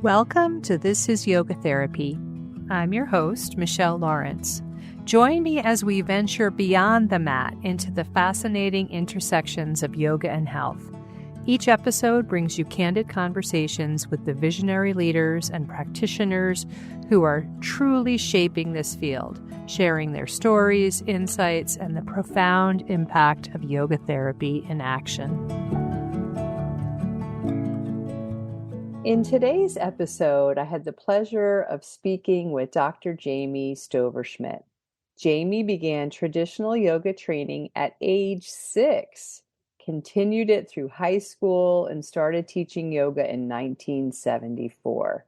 Welcome to This is Yoga Therapy. I'm your host, Michelle Lawrence. Join me as we venture beyond the mat into the fascinating intersections of yoga and health. Each episode brings you candid conversations with the visionary leaders and practitioners who are truly shaping this field, sharing their stories, insights, and the profound impact of yoga therapy in action. In today's episode, I had the pleasure of speaking with Dr. Jaime Schmitt. Jaime began traditional yoga training at age 6, continued it through high school, and started teaching yoga in 1974.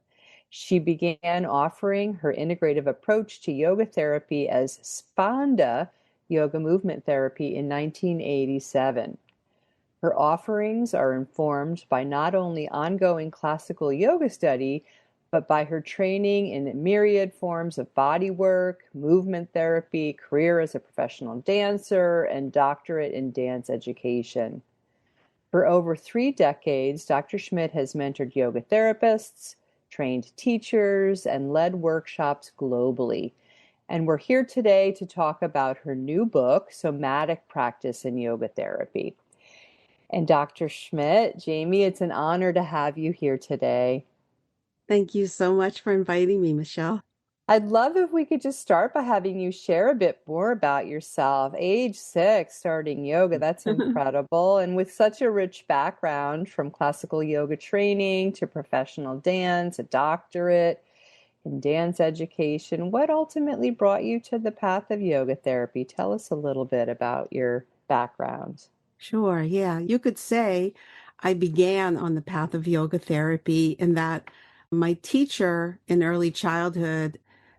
She began offering her integrative approach to yoga therapy as Spanda yoga movement therapy in 1987. Her offerings are informed by not only ongoing classical yoga study, but by her training in myriad forms of body work, movement therapy, career as a professional dancer, and doctorate in dance education. For over 3 decades, Dr. Schmitt has mentored yoga therapists, trained teachers, and led workshops globally. And we're here today to talk about her new book, Somatic Practice in Yoga Therapy. And Dr. Schmitt, Jaime, it's an honor to have you here today. Thank you so much for inviting me, Michelle. I'd love if we could just start by having you share a bit more about yourself. Age 6, starting yoga, that's incredible. And with such a rich background from classical yoga training to professional dance, a doctorate in dance education, what ultimately brought you to the path of yoga therapy? Tell us a little bit about your background. Sure, yeah. You could say I began on the path of yoga therapy in that my teacher in early childhood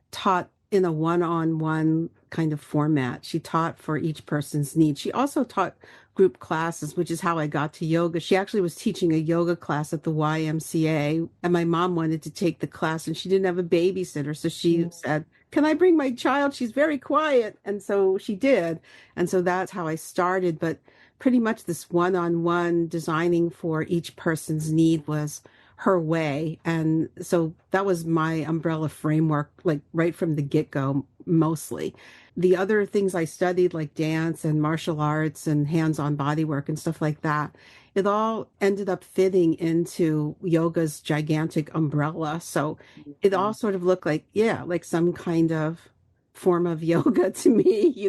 taught in a one-on-one kind of format. She taught for each person's needs. She also taught group classes, which is how I got to yoga. She actually was teaching a yoga class at the YMCA, and my mom wanted to take the class, and she didn't have a babysitter. So she said, "Can I bring my child? She's very quiet." And so she did. And so that's how I started. But pretty much this one-on-one designing for each person's need was her way. And so that was my umbrella framework, like right from the get-go, mostly. The other things I studied, like dance and martial arts and hands-on body work and stuff like that, it all ended up fitting into yoga's gigantic umbrella. So it all sort of looked like, like some kind of form of yoga to me,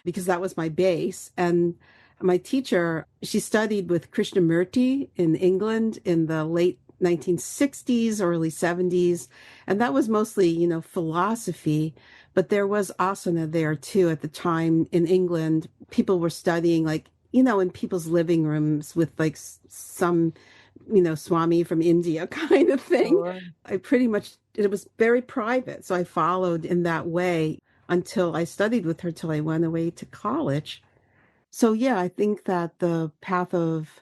because that was my base. And my teacher, she studied with Krishnamurti in England in the late 1960s, early 70s. And that was mostly, philosophy. But there was asana there too at the time in England. People were studying in people's living rooms with like some, Swami from India kind of thing. Sure. It was very private. So I followed in that way until I studied with her till I went away to college. So yeah, I think that the path of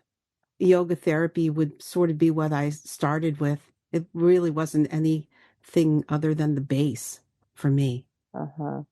yoga therapy would sort of be what I started with. It really wasn't anything other than the base for me. Uh-huh.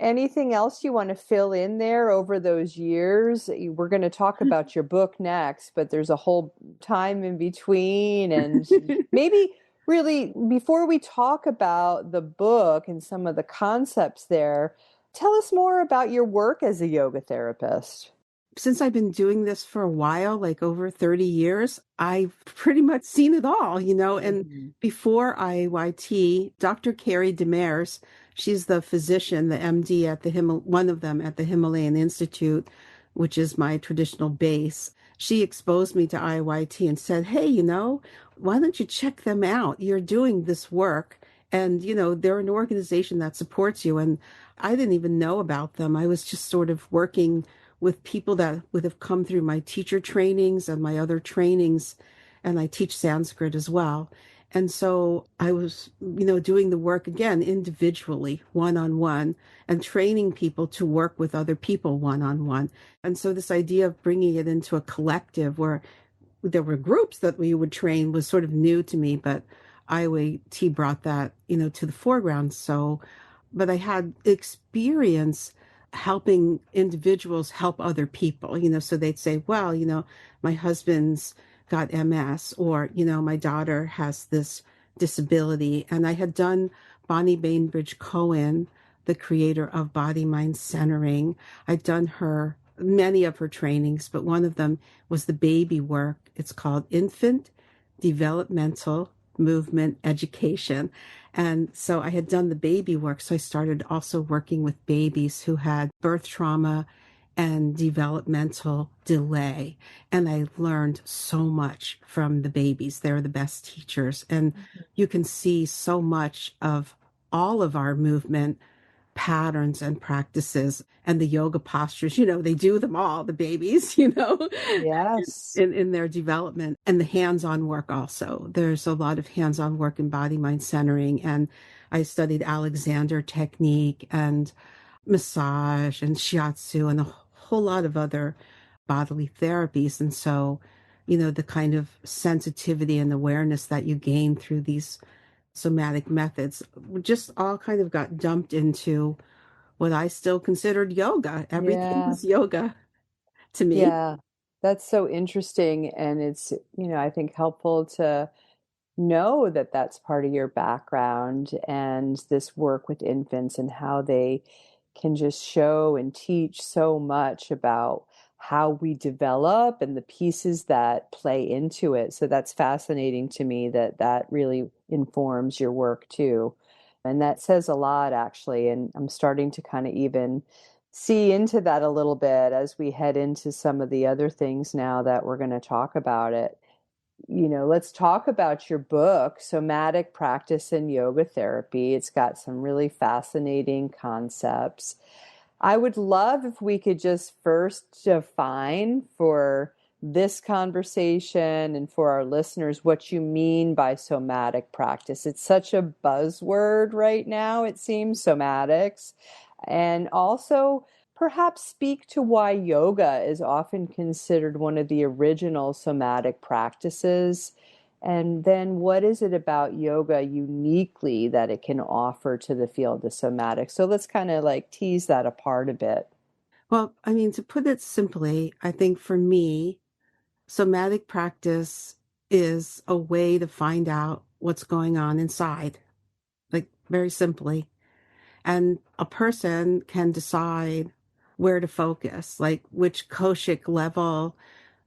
Anything else you want to fill in there over those years? We're going to talk about your book next, but there's a whole time in between. And maybe really, before we talk about the book and some of the concepts there, tell us more about your work as a yoga therapist. Since I've been doing this for a while, like over 30 years, I've pretty much seen it all, and before IYT, Dr. Carrie Demers, she's the physician, the MD at one of them at the Himalayan Institute, which is my traditional base. She exposed me to IYT and said, "Hey, why don't you check them out? You're doing this work and, they're an organization that supports you." And I didn't even know about them. I was just sort of working with people that would have come through my teacher trainings and my other trainings. And I teach Sanskrit as well. And so I was, doing the work again, individually, one-on-one, and training people to work with other people one-on-one. And so this idea of bringing it into a collective where there were groups that we would train was sort of new to me, but IYT brought that, to the foreground. So, but I had experience helping individuals help other people, so they'd say, well, my husband's got MS, or, my daughter has this disability. And I had done Bonnie Bainbridge Cohen, the creator of Body Mind Centering. I'd done many of her trainings, but one of them was the baby work. It's called Infant Developmental Movement Education. And so I had done the baby work. So I started also working with babies who had birth trauma and developmental delay. And I learned so much from the babies. They're the best teachers. And you can see so much of all of our movement patterns and practices and the yoga postures. They do them all, the babies, Yes. in their development, and the hands-on work also. There's a lot of hands-on work in body mind centering. And I studied Alexander technique and massage and shiatsu and a whole lot of other bodily therapies. And so, the kind of sensitivity and awareness that you gain through these somatic methods just all kind of got dumped into what I still considered yoga. Everything Yeah. was yoga to me. Yeah. That's so interesting. And it's, I think helpful to know that that's part of your background and this work with infants and how they can just show and teach so much about how we develop and the pieces that play into it. So that's fascinating to me that that really informs your work too. And that says a lot, actually. And I'm starting to kind of even see into that a little bit as we head into some of the other things now that we're going to talk about it. Let's talk about your book, Somatic Practice and Yoga Therapy. It's got some really fascinating concepts. I would love if we could just first define for this conversation and for our listeners what you mean by somatic practice. It's such a buzzword right now, it seems, somatics. And also, perhaps speak to why yoga is often considered one of the original somatic practices. And then what is it about yoga uniquely that it can offer to the field of somatic? So let's kind of like tease that apart a bit. Well, I mean, to put it simply, I think for me, somatic practice is a way to find out what's going on inside, like very simply. And a person can decide where to focus, like which koshic level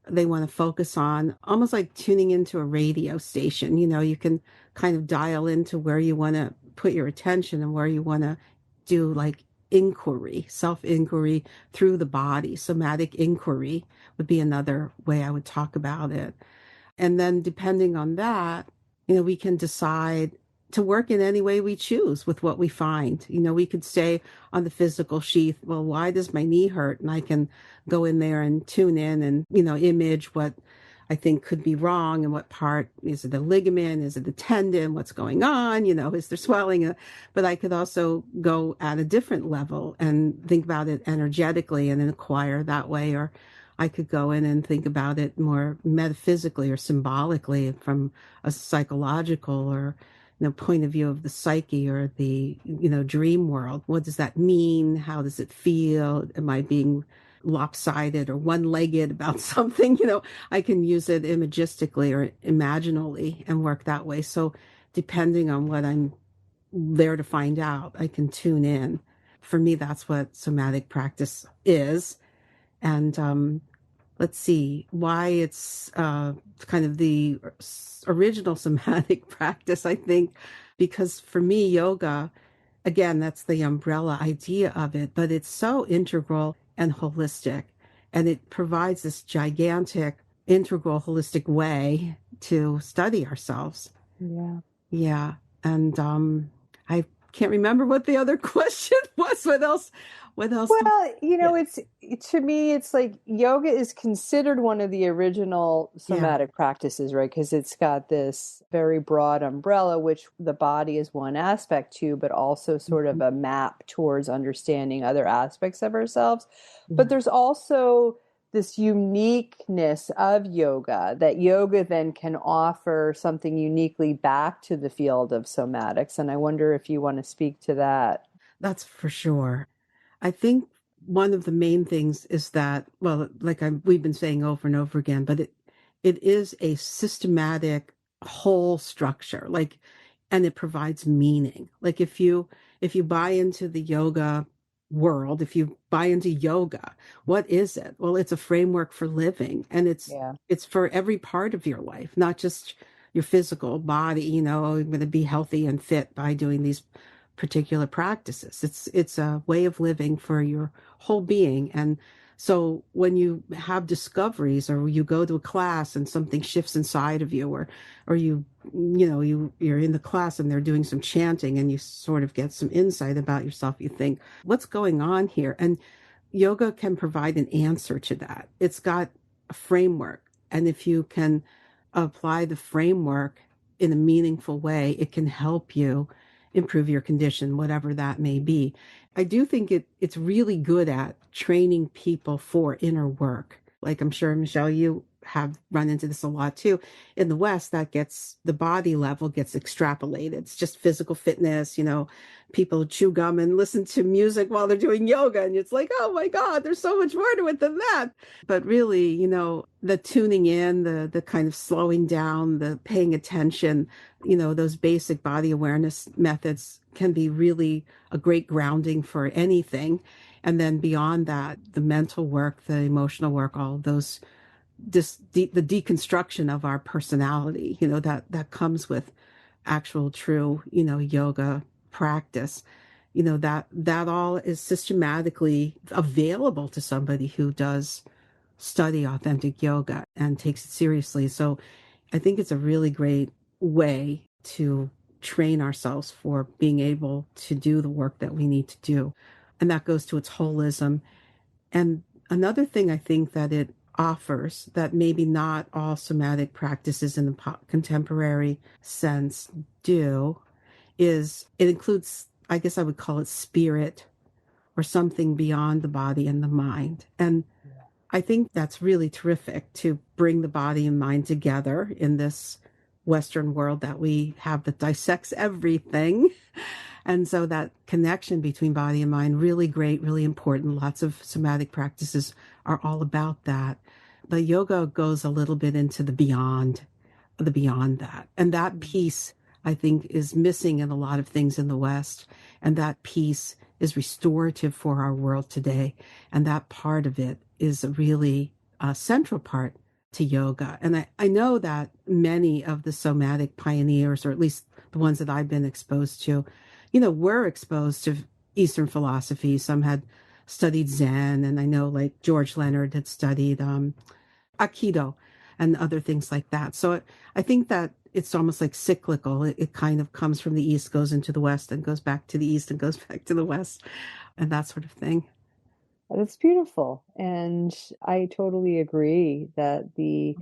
they want to focus on, almost like tuning into a radio station. You can kind of dial into where you want to put your attention and where you want to do like inquiry, self inquiry through the body. Somatic inquiry would be another way I would talk about it. And then depending on that, we can decide to work in any way we choose with what we find. We could say on the physical sheath, well, why does my knee hurt? And I can go in there and tune in and, image what I think could be wrong and what part is it a ligament? Is it a tendon? What's going on? Is there swelling? But I could also go at a different level and think about it energetically and inquire that way. Or I could go in and think about it more metaphysically or symbolically from a psychological or point of view of the psyche or the dream world. What does that mean? How does it feel? Am I being lopsided or one-legged about something? I can use it imagistically or imaginally and work that way. So depending on what I'm there to find out, I can tune in. For me, that's what somatic practice is. And let's see why it's kind of the original somatic practice, I think, because for me, yoga, again, that's the umbrella idea of it, but it's so integral and holistic. And it provides this gigantic, integral, holistic way to study ourselves. Yeah. Yeah. And I can't remember what the other question was. What else? What else? Well, Yeah. it's to me, it's like yoga is considered one of the original Yeah. somatic practices, right? Because it's got this very broad umbrella, which the body is one aspect to, but also sort of Mhm. a map towards understanding other aspects of ourselves. But Yeah. there's also this uniqueness of yoga that yoga then can offer something uniquely back to the field of somatics. And I wonder if you want to speak to that. That's for sure. I think one of the main things is that, well, like we've been saying over and over again, but it is a systematic, whole structure, like, and it provides meaning. Like if you buy into the yoga world, if you buy into yoga, what is it? Well, it's a framework for living, and Yeah. it's for every part of your life, not just your physical body. I'm going to be healthy and fit by doing these particular practices. It's a way of living for your whole being. And so when you have discoveries, or you go to a class and something shifts inside of you, or you're in the class and they're doing some chanting, and you sort of get some insight about yourself, you think, what's going on here? And yoga can provide an answer to that. It's got a framework, and if you can apply the framework in a meaningful way, it can help you improve your condition, whatever that may be. I do think it's really good at training people for inner work. Like, I'm sure, Michelle, you have run into this a lot too. In the West, that gets, the body level gets extrapolated. It's just physical fitness. People chew gum and listen to music while they're doing yoga. And it's like, oh my God, there's so much more to it than that. But really, the tuning in, the kind of slowing down, the paying attention, those basic body awareness methods can be really a great grounding for anything. And then beyond that, the mental work, the emotional work, all of those, the deconstruction of our personality, that comes with actual true, yoga practice, that all is systematically available to somebody who does study authentic yoga and takes it seriously. So I think it's a really great way to train ourselves for being able to do the work that we need to do. And that goes to its holism. And another thing I think that it offers that maybe not all somatic practices in the contemporary sense do is it includes, I guess I would call it spirit, or something beyond the body and the mind. And I think that's really terrific to bring the body and mind together in this Western world that we have that dissects everything. And so that connection between body and mind, really great, really important. Lots of somatic practices are all about that. The yoga goes a little bit into the beyond that. And that piece, I think, is missing in a lot of things in the West. And that piece is restorative for our world today. And that part of it is a really central part to yoga. And I know that many of the somatic pioneers, or at least the ones that I've been exposed to, were exposed to Eastern philosophy. Some had studied Zen, and I know like George Leonard had studied Aikido and other things like that. So I think that it's almost like cyclical. It kind of comes from the East, goes into the West, and goes back to the East and goes back to the West, and that sort of thing. That's beautiful. And I totally agree that the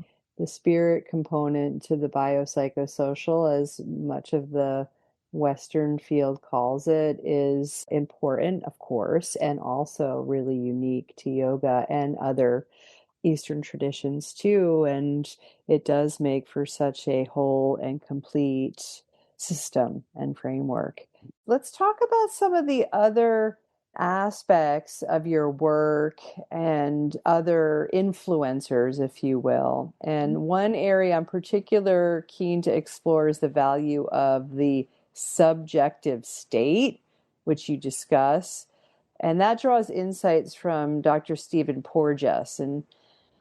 spirit component to the biopsychosocial, as much of the Western field calls it, is important, of course, and also really unique to yoga and other Eastern traditions too. And it does make for such a whole and complete system and framework. Let's talk about some of the other aspects of your work and other influencers, if you will. And one area I'm particular keen to explore is the value of the subjective state, which you discuss. And that draws insights from Dr. Stephen Porges. And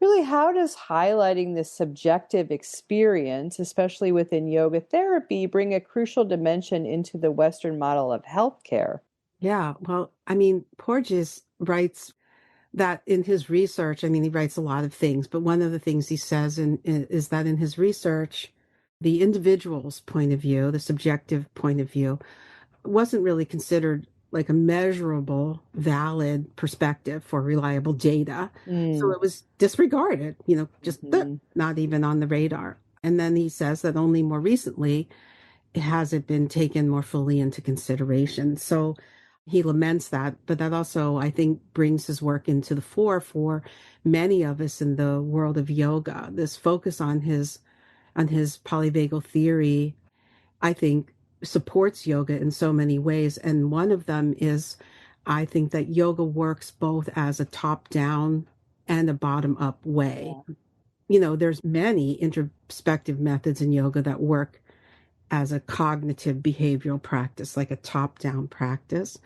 really, how does highlighting this subjective experience, especially within yoga therapy, bring a crucial dimension into the Western model of healthcare? Yeah, well, I mean, Porges writes that in his research. I mean, he writes a lot of things, but one of the things he says is that in his research, the individual's point of view, the subjective point of view, wasn't really considered like a measurable, valid perspective for reliable data. So Mm, it was disregarded, just mhm. not even on the radar. And then he says that only more recently has it been taken more fully into consideration. So he laments that, but that also, I think, brings his work into the fore for many of us in the world of yoga. This focus on his polyvagal theory, I think, supports yoga in so many ways. And one of them is, I think that yoga works both as a top down and a bottom up way. Yeah. there's many introspective methods in yoga that work as a cognitive behavioral practice, like a top down practice.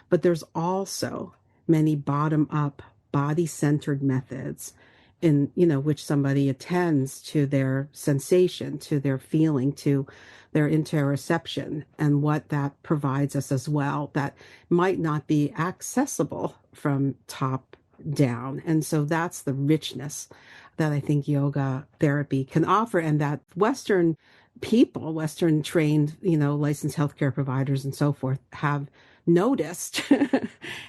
But there's also many bottom up, body centered methods in, which somebody attends to their sensation, to their feeling, to their interoception, and what that provides us as well that might not be accessible from top down. And so that's the richness that I think yoga therapy can offer, and that Western people, Western trained, licensed healthcare providers and so forth, have noticed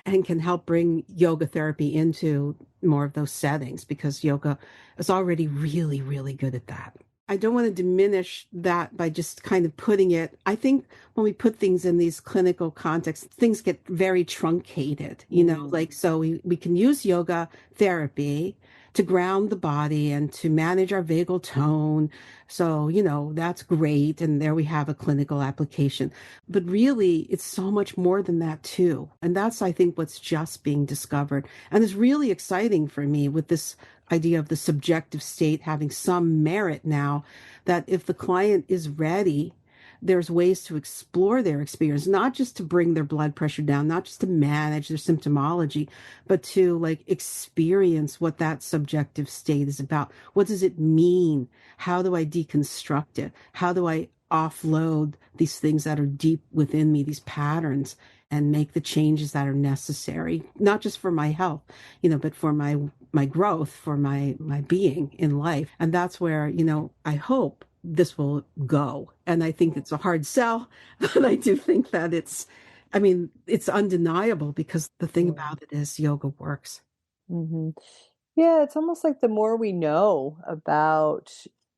and can help bring yoga therapy into more of those settings because yoga is already really, really good at that. I don't want to diminish that by just kind of putting it. I think when we put things in these clinical contexts, things get very truncated, Mm, like so we can use yoga therapy to ground the body and to manage our vagal tone. So, that's great. And there we have a clinical application. But really, it's so much more than that, too. And that's, I think, what's just being discovered. And it's really exciting for me with this idea of the subjective state having some merit now, that if the client is ready, there's ways to explore their experience, not just to bring their blood pressure down, not just to manage their symptomology, but to like experience what that subjective state is about. What does it mean? How do I deconstruct it? How do I offload these things that are deep within me, these patterns, and make the changes that are necessary, not just for my health, but for my growth, for my being in life. And that's where, I hope this will go. And I think it's a hard sell, but I do think that it's undeniable because the thing yeah. about it is yoga works. Hmm. Yeah, it's almost like the more we know about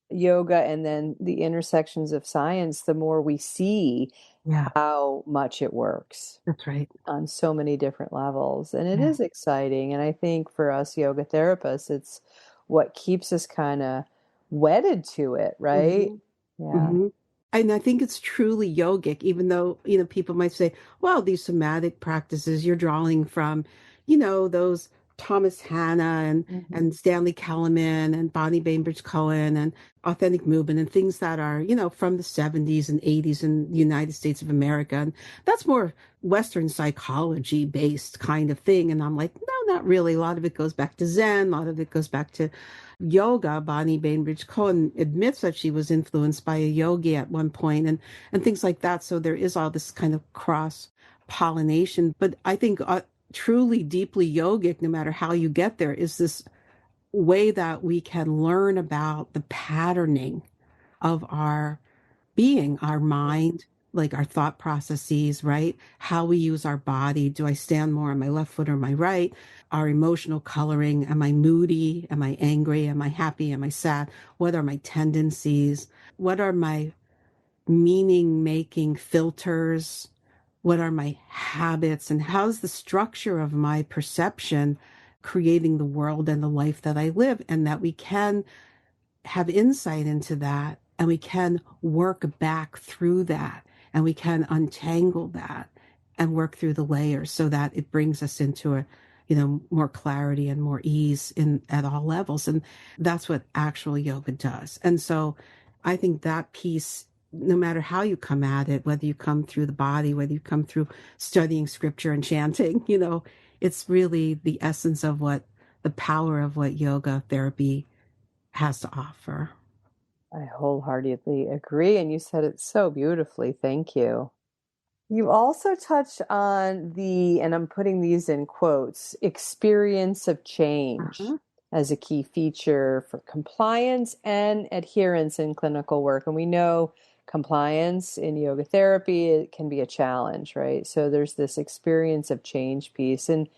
yoga and then the intersections of science, the more we see Yeah, how much it works that's right. on so many different levels. And it Yeah. is exciting. And I think for us yoga therapists, it's what keeps us kind of wedded to it, right? Hmm. Yeah. Hmm. And I think it's truly yogic, even though, people might say, well, these somatic practices, you're drawing from, those Thomas Hanna and Hmm. Stanley Kellerman and Bonnie Bainbridge Cohen and authentic movement and things that are, from the 70s and 80s in the United States of America. And that's more Western psychology based kind of thing. And I'm like, no, not really. A lot of it goes back to Zen, a lot of it goes back to yoga. Bonnie Bainbridge Cohen admits that she was influenced by a yogi at one point and things like that. So there is all this kind of cross pollination. But I think truly deeply yogic, no matter how you get there, is this way that we can learn about the patterning of our being, our mind, like our thought processes, right? How we use our body. Do I stand more on my left foot or my right? Our emotional coloring. Am I moody? Am I angry? Am I happy? Am I sad? What are my tendencies? What are my meaning making filters? What are my habits? And how's the structure of my perception creating the world and the life that I live? And that we can have insight into that and we can work back through that and we can untangle that and work through the layers so that it brings us into a more clarity and more ease in at all levels. And that's what actual yoga does. And so I think that piece, no matter how you come at it, whether you come through the body, whether you come through studying scripture and chanting, it's really the essence of what the power of what yoga therapy has to offer. I wholeheartedly agree. And you said it so beautifully. Thank you. You also touched on the, and I'm putting these in quotes, experience of change Uh-huh. as a key feature for compliance and adherence in clinical work. And we know compliance in yoga therapy, it can be a challenge, right? So there's this experience of change piece. And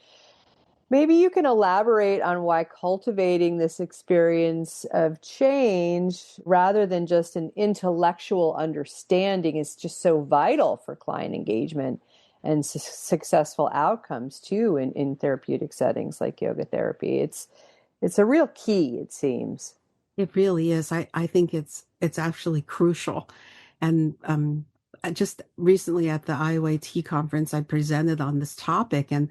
maybe you can elaborate on why cultivating this experience of change rather than just an intellectual understanding is just so vital for client engagement and successful outcomes too in therapeutic settings like yoga therapy. It's a real key, it seems. It really is. I think it's actually crucial. And I just recently at the IOAT conference, I presented on this topic, and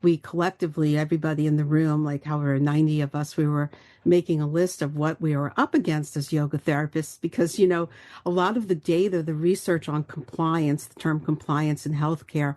we collectively, everybody in the room, like however 90 of us, we were making a list of what we were up against as yoga therapists because, a lot of the data, the research on compliance, the term compliance in healthcare,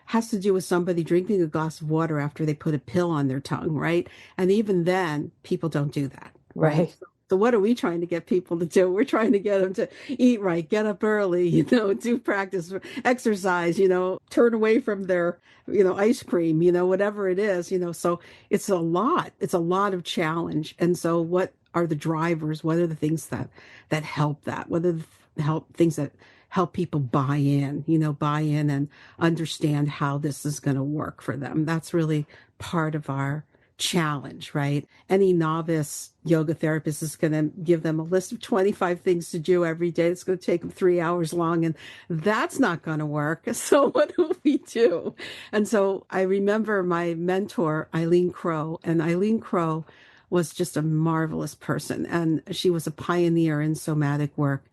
has to do with somebody drinking a glass of water after they put a pill on their tongue, right? And even then, people don't do that, right? Right. So what are we trying to get people to do? We're trying to get them to eat right, get up early, do practice, exercise, turn away from their, ice cream, whatever it is, so it's a lot. It's a lot of challenge. And so what are the drivers? What are the things that help that? What are the things that help people buy in and understand how this is going to work for them? That's really part of our challenge, right? Any novice yoga therapist is going to give them a list of 25 things to do every day. It's going to take them 3 hours long, and that's not going to work. So what do we do? And so I remember my mentor, Eileen Crow, and Eileen Crow was just a marvelous person. And she was a pioneer in somatic work,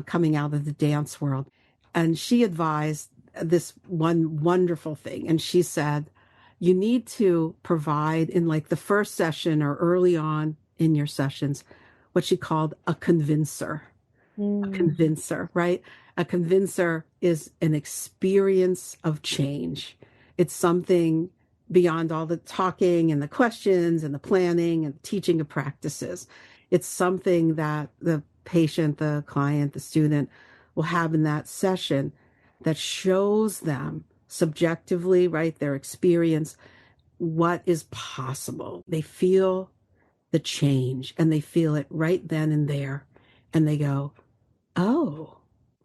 coming out of the dance world. And she advised this one wonderful thing. And she said, you need to provide in like the first session or early on in your sessions what she called a convincer. A Mm. convincer, right? A convincer is an experience of change. It's something beyond all the talking and the questions and the planning and teaching of practices. It's something that the patient, the client, the student will have in that session that shows them subjectively, right, their experience, what is possible. They feel the change and they feel it right then and there. And they go, oh,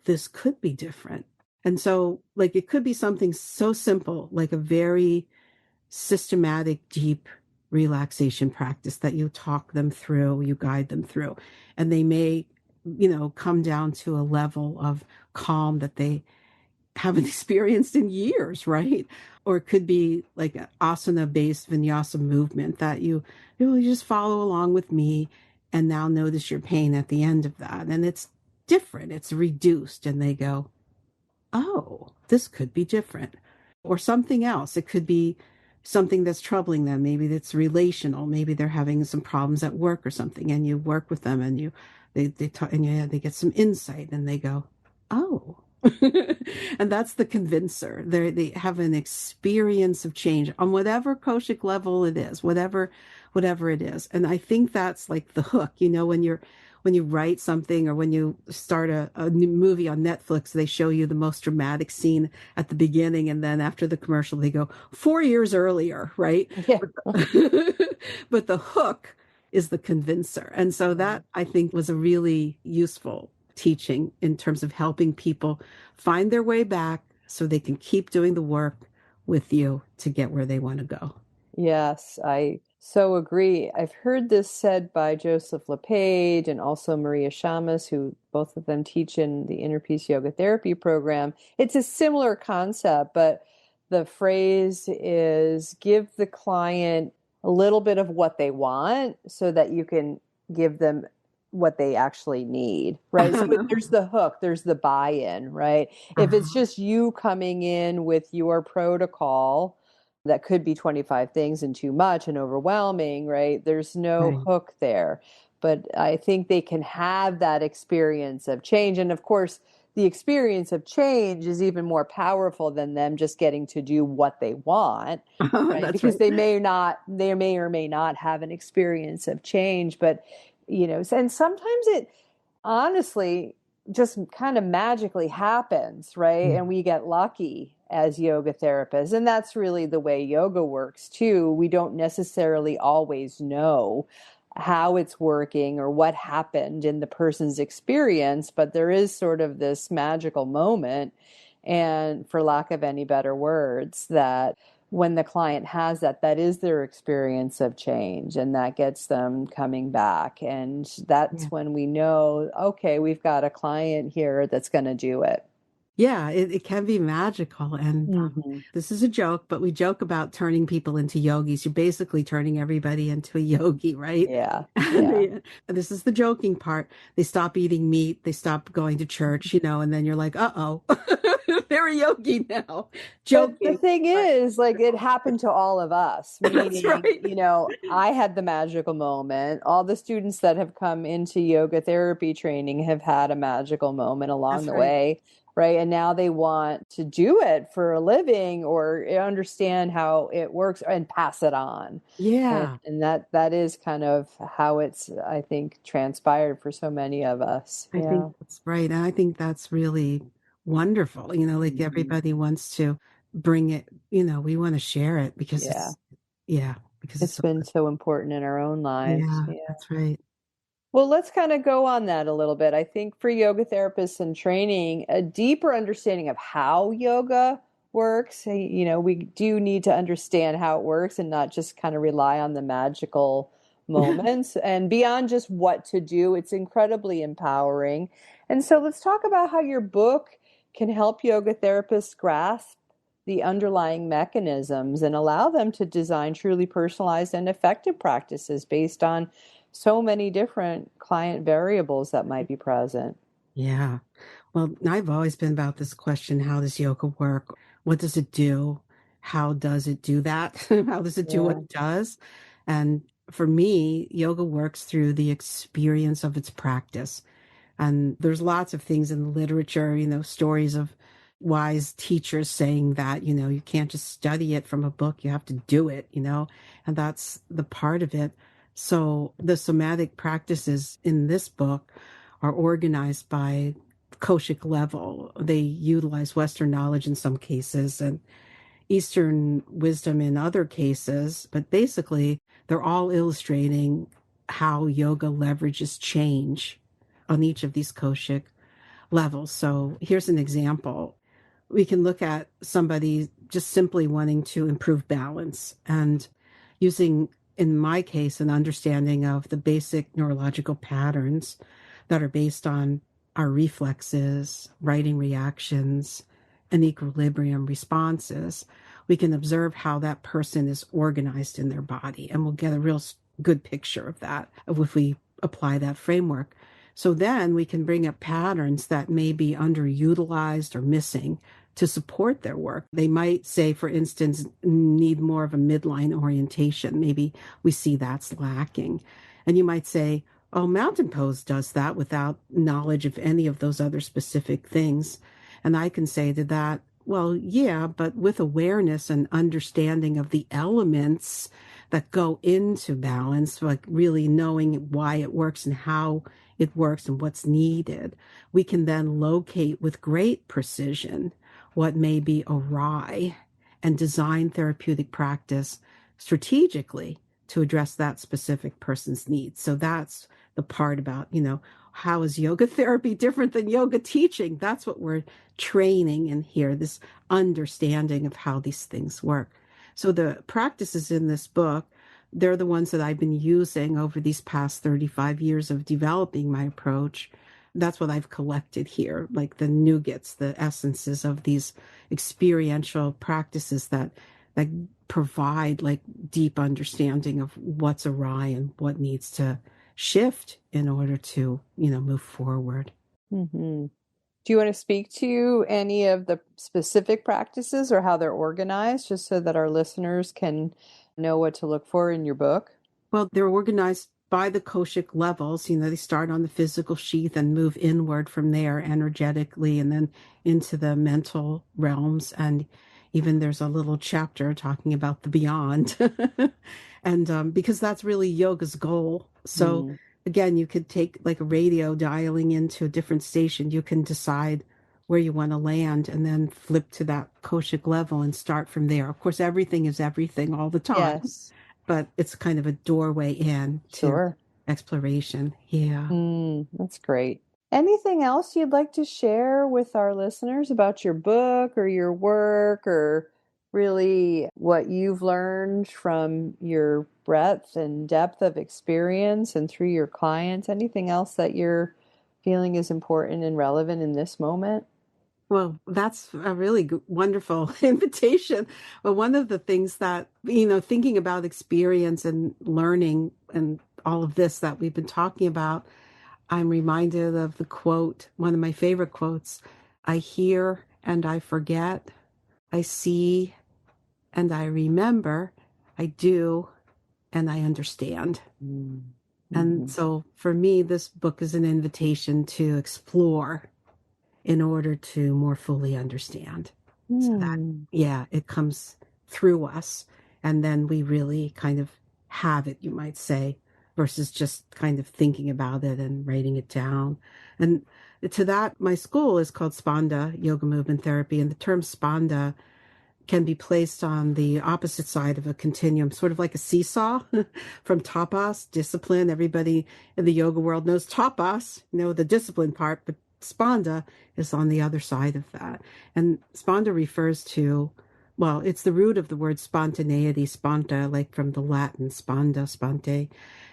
this could be different. And so, like, it could be something so simple, like a very systematic, deep relaxation practice that you talk them through, you guide them through. And they may, come down to a level of calm that they haven't experienced in years, right? Or it could be like an asana based vinyasa movement that you just follow along with me and now notice your pain at the end of that. And it's different, it's reduced. And they go, oh, this could be different. Or something else. It could be something that's troubling them. Maybe that's relational. Maybe they're having some problems at work or something. And you work with them and they talk, and they get some insight and they go, oh. And that's the convincer. They have an experience of change on whatever koshic level it is, whatever it is. And I think that's like the hook, when you write something or when you start a new movie on Netflix, they show you the most dramatic scene at the beginning. And then after the commercial, they go 4 years earlier, right? Yeah. But the hook is the convincer. And so that I think was a really useful teaching in terms of helping people find their way back so they can keep doing the work with you to get where they want to go. Yes, I so agree. I've heard this said by Joseph LePage and also Maria Shamas, who both of them teach in the Inner Peace Yoga Therapy program. It's a similar concept, but the phrase is give the client a little bit of what they want so that you can give them what they actually need, right? So there's the hook, there's the buy-in, right? If it's just you coming in with your protocol, that could be 25 things and too much and overwhelming, right? There's no Right. hook there. But I think they can have that experience of change. And of course, the experience of change is even more powerful than them just getting to do what they want, right? That's Because right. they may or may not have an experience of change. But, and sometimes it honestly just kind of magically happens, right? And we get lucky as yoga therapists. And that's really the way yoga works too. We don't necessarily always know how it's working or what happened in the person's experience, but there is sort of this magical moment. And for lack of any better words, that when the client has that, that is their experience of change and that gets them coming back. And that's Yeah. when we know, okay, we've got a client here that's going to do it. Yeah, it can be magical. And Hmm. this is a joke, but we joke about turning people into yogis. You're basically turning everybody into a yogi, right? Yeah. And Yeah. this is the joking part. They stop eating meat, they stop going to church, and then you're like, uh-oh. They're a yogi now. But the Joking. thing But is, like, it happened to all of us, that's meaning, right. I had the magical moment. All the students that have come into yoga therapy training have had a magical moment along That's the right. way, right? And now they want to do it for a living or understand how it works and pass it on. And, Yeah. and that is kind of how it's, I think, transpired for so many of us. I think Yeah. that's right. And I think that's really wonderful. Like Mhm. everybody wants to bring it, we want to share it because Yeah. yeah, because it's It's so been good. so important in our own lives. Yeah, Yeah. that's right. Well, let's kind of go on that a little bit. I think for yoga therapists and training, a deeper understanding of how yoga works, we do need to understand how it works and not just kind of rely on the magical moments and beyond just what to do. It's incredibly empowering. And so let's talk about how your book can help yoga therapists grasp the underlying mechanisms and allow them to design truly personalized and effective practices based on so many different client variables that might be present. Yeah. Well, I've always been about this question, how does yoga work? What does it do? How does it do that? How does it do what Yeah. it does? And for me, yoga works through the experience of its practice. And there's lots of things in the literature, stories of wise teachers saying that, you can't just study it from a book, you have to do it. And that's the part of it. So the somatic practices in this book are organized by koshic level. They utilize Western knowledge in some cases and Eastern wisdom in other cases, but basically, they're all illustrating how yoga leverages change on each of these koshic levels. So here's an example. We can look at somebody just simply wanting to improve balance and using, in my case, an understanding of the basic neurological patterns that are based on our reflexes, writing reactions, and equilibrium responses. We can observe how that person is organized in their body, and we'll get a real good picture of that if we apply that framework. So then we can bring up patterns that may be underutilized or missing to support their work. They might say, for instance, need more of a midline orientation. Maybe we see that's lacking. And you might say, oh, mountain pose does that without knowledge of any of those other specific things. And I can say to that, well, yeah, but with awareness and understanding of the elements that go into balance, like really knowing why it works and how it works and what's needed, we can then locate with great precision what may be awry and design therapeutic practice strategically to address that specific person's needs. So that's the part about, how is yoga therapy different than yoga teaching? That's what we're training in here, this understanding of how these things work. So the practices in this book, they're the ones that I've been using over these past 35 years of developing my approach. That's what I've collected here, like the nougats, the essences of these experiential practices that provide like deep understanding of what's awry and what needs to shift in order to, move forward. hmm Do you want to speak to any of the specific practices or how they're organized, just so that our listeners can know what to look for in your book? Well, they're organized by the koshic levels. They start on the physical sheath and move inward from there energetically and then into the mental realms. And even there's a little chapter talking about the beyond. And because that's really yoga's goal. So, Mm. again, you could take like a radio dialing into a different station. You can decide where you want to land and then flip to that koshic level and start from there. Of course, everything is everything all the time, Yes, but it's kind of a doorway in to sure. exploration. Yeah. That's great. Anything else you'd like to share with our listeners about your book or your work or really what you've learned from your breadth and depth of experience and through your clients? Anything else that you're feeling is important and relevant in this moment? Well, that's a really wonderful invitation. But one of the things that, thinking about experience and learning and all of this that we've been talking about, I'm reminded of the quote, one of my favorite quotes: I hear and I forget. I see and I remember. I do and I understand. And Mm-hmm. so for me, this book is an invitation to explore in order to more fully understand. So that, Hmm. yeah, it comes through us. And then we really kind of have it, you might say, versus just kind of thinking about it and writing it down. And to that, my school is called Spanda Yoga Movement Therapy. And the term Spanda can be placed on the opposite side of a continuum, sort of like a seesaw from tapas, discipline. Everybody in the yoga world knows tapas, the discipline part, but spanda is on the other side of that. And spanda refers to, well, it's the root of the word spontaneity, spanta, like from the Latin spanda, sponte,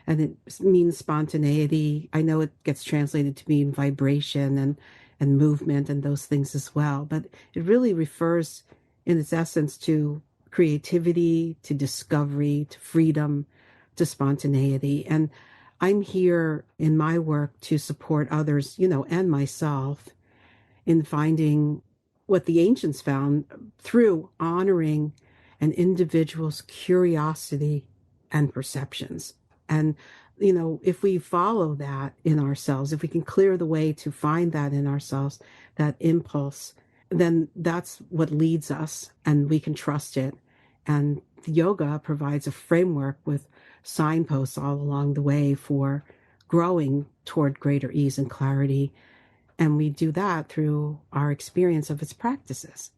and it means spontaneity. I know it gets translated to mean vibration and movement and those things as well, but it really refers in its essence to creativity, to discovery, to freedom, to spontaneity. And I'm here in my work to support others, and myself in finding what the ancients found through honoring an individual's curiosity and perceptions. And, if we follow that in ourselves, if we can clear the way to find that in ourselves, that impulse, then that's what leads us and we can trust it. And yoga provides a framework with signposts all along the way for growing toward greater ease and clarity, and we do that through our experience of its practices.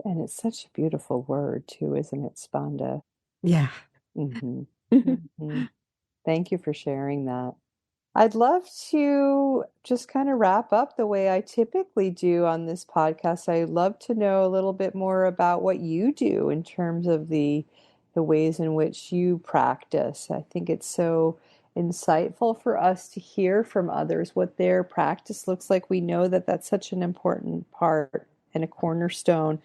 And it's such a beautiful word too, isn't it, Spanda? Yeah. Mm-hmm. Mm-hmm. Thank you for sharing that. I'd love to just kind of wrap up the way I typically do on this podcast. I'd love to know a little bit more about what you do in terms of the ways in which you practice. I think it's so insightful for us to hear from others what their practice looks like. We know that that's such an important part and a cornerstone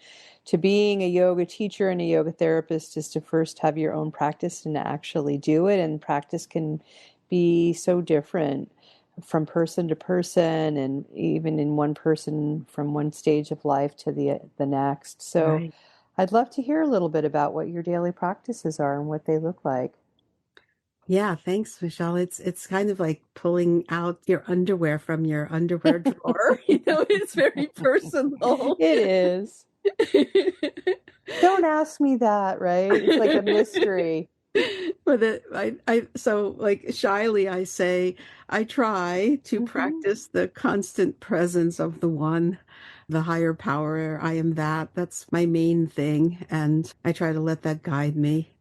to being a yoga teacher and a yoga therapist is to first have your own practice and actually do it. And practice can be so different from person to person and even in one person from one stage of life to the next. So Right. I'd love to hear a little bit about what your daily practices are and what they look like. Yeah, thanks, Michelle. It's kind of like pulling out your underwear from your underwear drawer. It's very personal. It is. Don't ask me that, right? It's like a mystery. But I so like shyly I say I try to Hmm. practice the constant presence of the one, the higher power. I am that. That's my main thing, and I try to let that guide me.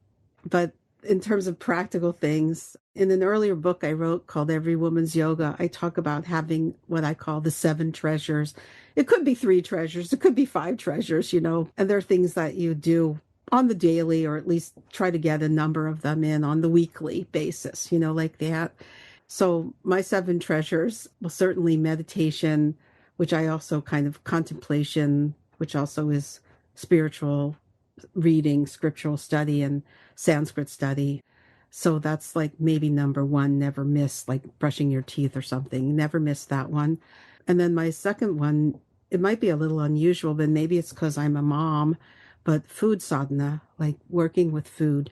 But in terms of practical things, in an earlier book I wrote called Every Woman's Yoga, I talk about having what I call the seven treasures. It could be three treasures, it could be five treasures, and there are things that you do on the daily, or at least try to get a number of them in on the weekly basis, like that. So my seven treasures, well, certainly meditation, which I also kind of contemplation, which also is spiritual reading, scriptural study, and Sanskrit study. So that's like maybe number one, never miss, like brushing your teeth or something. Never miss that one. And then my second one, it might be a little unusual, but maybe it's because I'm a mom, but food sadhana, like working with food.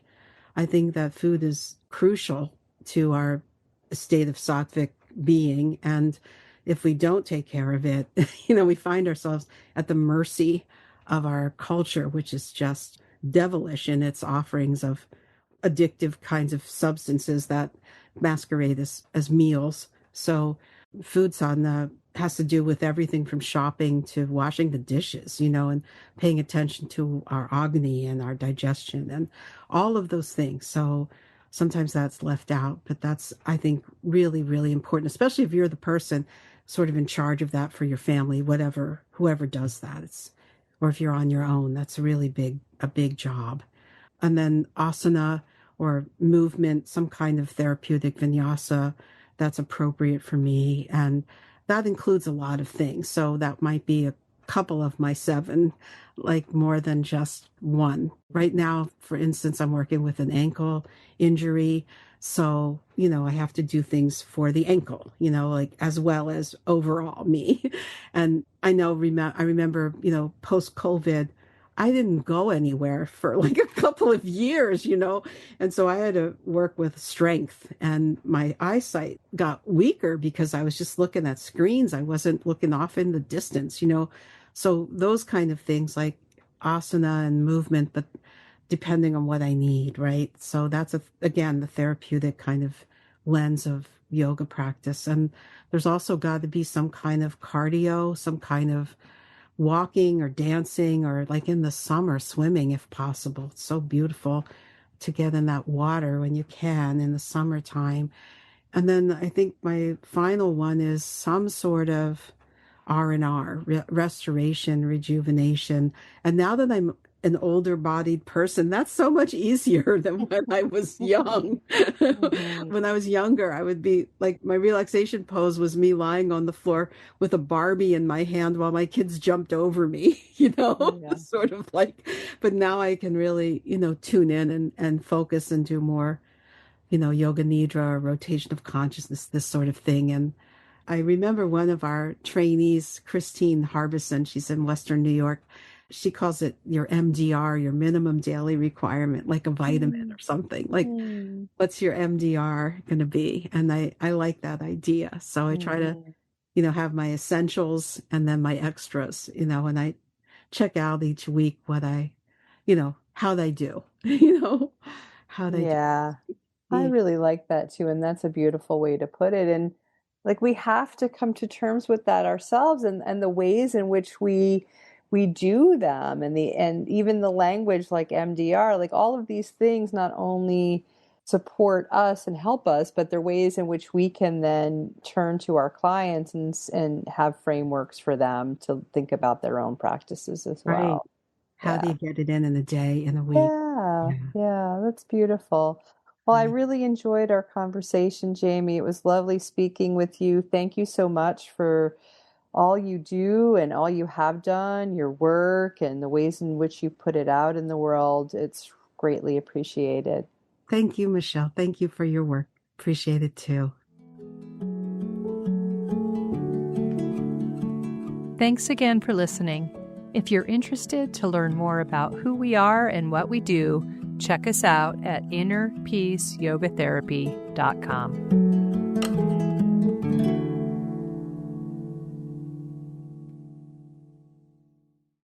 I think that food is crucial to our state of sattvic being. And if we don't take care of it, we find ourselves at the mercy of our culture, which is just devilish in its offerings of addictive kinds of substances that masquerade as meals. So, food sadhana has to do with everything from shopping to washing the dishes, and paying attention to our agni and our digestion and all of those things. So, sometimes that's left out, but that's, I think, really, really important, especially if you're the person sort of in charge of that for your family, whatever, whoever does that. Or if you're on your own, that's a big job. And then asana or movement, some kind of therapeutic vinyasa that's appropriate for me. And that includes a lot of things. So that might be a couple of my seven, like more than just one. Right now, for instance, I'm working with an ankle injury. So, I have to do things for the ankle, like as well as overall me. And I remember, post COVID, I didn't go anywhere for like a couple of years, and so I had to work with strength, and my eyesight got weaker because I was just looking at screens. I wasn't looking off in the distance, So those kind of things like asana and movement, but depending on what I need, right? So that's again the therapeutic kind of lens of yoga practice. And there's also got to be some kind of cardio, some kind of walking or dancing, or like in the summer, swimming if possible. It's so beautiful to get in that water when you can in the summertime. And then I think my final one is some sort of R&R, restoration, rejuvenation. And now that I'm an older bodied person, that's so much easier than when I was young. Mhm. When I was younger, I would be like, my relaxation pose was me lying on the floor with a Barbie in my hand while my kids jumped over me, Yeah. sort of like, but now I can really, tune in and focus and do more, yoga nidra, rotation of consciousness, this sort of thing. And I remember one of our trainees, Christine Harbison, she's in Western New York. She calls it your MDR, your minimum daily requirement, like a vitamin Mm, or something. Like, mm, what's your MDR going to be? And I like that idea. So I try to, mhm. have my essentials and then my extras, and I check out each week what how they do, how they do. Yeah. I Yeah. really like that too, and that's a beautiful way to put it. And like we have to come to terms with that ourselves and the ways in which we do them and even the language like MDR, like all of these things not only support us and help us, but they're ways in which we can then turn to our clients and have frameworks for them to think about their own practices as Right. well. How do Yeah. you get it in a day, in a week? Yeah, Yeah. yeah, that's beautiful. Well, I Right. really enjoyed our conversation, Jamie. It was lovely speaking with you. Thank you so much for all you do and all you have done, your work, and the ways in which you put it out in the world. It's greatly appreciated. Thank you, Michelle. Thank you for your work. Appreciate it too. Thanks again for listening. If you're interested to learn more about who we are and what we do, check us out at innerpeaceyogatherapy.com.